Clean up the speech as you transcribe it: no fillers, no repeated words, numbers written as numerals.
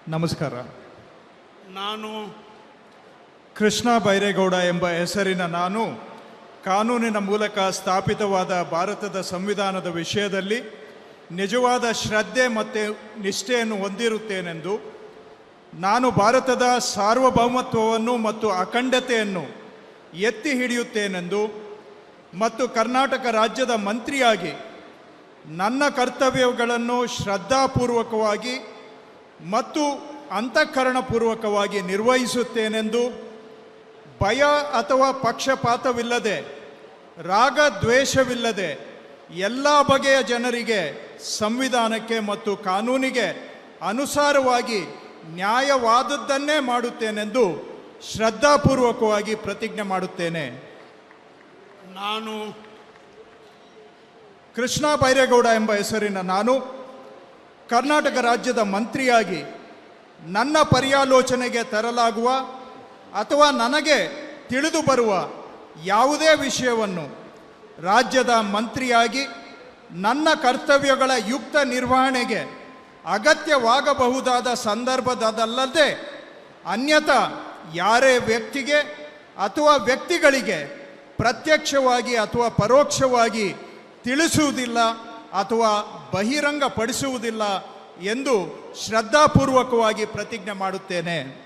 ನಮಸ್ಕಾರ. ನಾನು ಕೃಷ್ಣ ಬೈರೇಗೌಡ ಎಂಬ ಹೆಸರಿನ ನಾನು ಕಾನೂನಿನ ಮೂಲಕ ಸ್ಥಾಪಿತವಾದ ಭಾರತದ ಸಂವಿಧಾನದ ವಿಷಯದಲ್ಲಿ ನಿಜವಾದ ಶ್ರದ್ಧೆ ಮತ್ತು ನಿಷ್ಠೆಯನ್ನು ಹೊಂದಿರುತ್ತೇನೆಂದು, ನಾನು ಭಾರತದ ಸಾರ್ವಭೌಮತ್ವವನ್ನು ಮತ್ತು ಅಖಂಡತೆಯನ್ನು ಎತ್ತಿ ಹಿಡಿಯುತ್ತೇನೆಂದು ಮತ್ತು ಕರ್ನಾಟಕ ರಾಜ್ಯದ ಮಂತ್ರಿಯಾಗಿ ನನ್ನ ಕರ್ತವ್ಯಗಳನ್ನು ಶ್ರದ್ಧಾಪೂರ್ವಕವಾಗಿ ಮತ್ತು ಅಂತಃಕರಣಪೂರ್ವಕವಾಗಿ ನಿರ್ವಹಿಸುತ್ತೇನೆಂದು, ಭಯ ಅಥವಾ ಪಕ್ಷಪಾತವಿಲ್ಲದೆ, ರಾಗ ದ್ವೇಷವಿಲ್ಲದೆ ಎಲ್ಲ ಬಗೆಯ ಜನರಿಗೆ ಸಂವಿಧಾನಕ್ಕೆ ಮತ್ತು ಕಾನೂನಿಗೆ ಅನುಸಾರವಾಗಿ ನ್ಯಾಯವಾದದ್ದನ್ನೇ ಮಾಡುತ್ತೇನೆಂದು ಶ್ರದ್ಧಾಪೂರ್ವಕವಾಗಿ ಪ್ರತಿಜ್ಞೆ ಮಾಡುತ್ತೇನೆ. ನಾನು ಕೃಷ್ಣ ಬೈರೇಗೌಡ ಎಂಬ ಹೆಸರಿನ ನಾನು ಕರ್ನಾಟಕ ರಾಜ್ಯದ ಮಂತ್ರಿಯಾಗಿ ನನ್ನ ಪರ್ಯಾಲೋಚನೆಗೆ ತರಲಾಗುವ ಅಥವಾ ನನಗೆ ತಿಳಿದು ಬರುವ ಯಾವುದೇ ವಿಷಯವನ್ನು ರಾಜ್ಯದ ಮಂತ್ರಿಯಾಗಿ ನನ್ನ ಕರ್ತವ್ಯಗಳ ಯುಕ್ತ ನಿರ್ವಹಣೆಗೆ ಅಗತ್ಯವಾಗಬಹುದಾದ ಸಂದರ್ಭದಲ್ಲದೆ ಅನ್ಯಥಾ ಯಾರೇ ವ್ಯಕ್ತಿಗೆ ಅಥವಾ ವ್ಯಕ್ತಿಗಳಿಗೆ ಪ್ರತ್ಯಕ್ಷವಾಗಿ ಅಥವಾ ಪರೋಕ್ಷವಾಗಿ ತಿಳಿಸುವುದಿಲ್ಲ ಅಥವಾ ಬಹಿರಂಗಪಡಿಸುವುದಿಲ್ಲ ಎಂದು ಶ್ರದ್ಧಾಪೂರ್ವಕವಾಗಿ ಪ್ರತಿಜ್ಞೆ ಮಾಡುತ್ತೇನೆ.